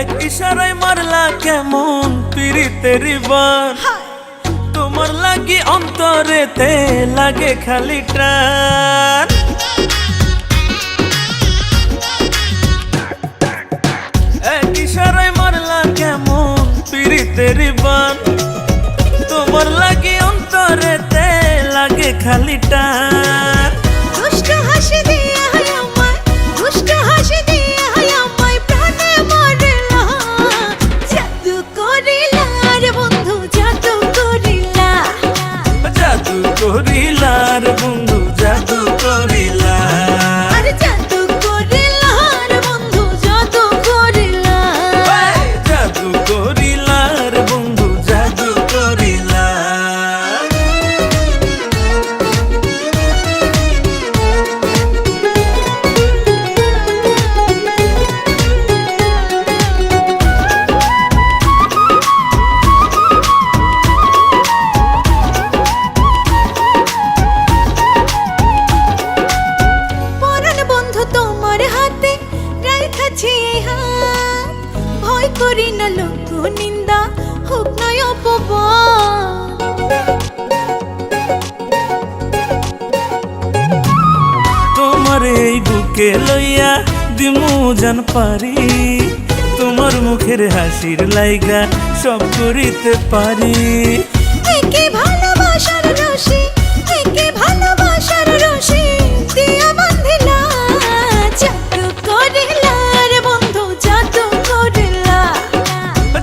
এক ইশারায় মারলা কেমন পিরিতের বান, তোমার লাগি অন্তরেতে লাগে খালি টান। এক ইশারায় মারলা কেমন পিরিতের বান, তোমার লাগি অন্তরেতে লাগে খালি টান। দুষ্ট হাসি দিয়ে আমায়, দুষ্ট হাসি দিয়ে আমায় প্রাণে মারলা, জাদু করিলা রে বন্ধু জাদু করিলা, জাদু করিলা রে বন্ধু জাদু করিলা, আরে জাদু করিলা রে বন্ধু জাদু করিলা। জাদু করিলা রে বন্ধু জাদু করিলা। পরাণ বন্ধু তোমার হাতে রাখাছি হাত, ভয় করি না লোক নিন্দা হোক নয় অপবাদ। তোমার এই বুকে লইয়া দিমু জান পারি, তোমার মুখের হাসির লাইগা সব করিতে পারি। একে ভালোবাসার রশি, একে ভালোবাসার রশি দিয়া বাঁধিলা, জাদু করিলা রে বন্ধু জাদু করিলা,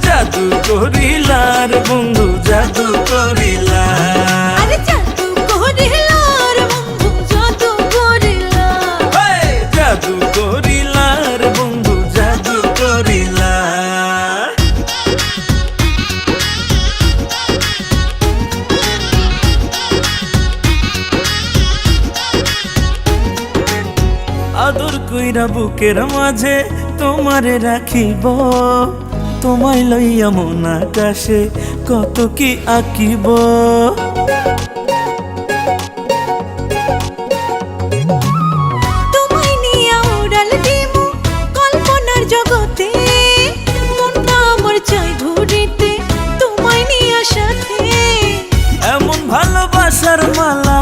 জাদু করিলা রে বন্ধু জাদু করিলা, আরে জাদু করিলা রে বন্ধু জাদু করিলা। জাদু করিলা রে বন্ধু জাদু করিলা। আদর কইরা বুকের মাঝে তোমারে রাখিব, তোমায় লইয়া মন আকাশে কত কি আঁকিব। তোমায় নিয়া উড়াল দিমু কল্পনার জগতে, মনটা আমার চাই ঘুরিতে তোমায় নিয়া সাথে। এমন ভালোবাসার মালা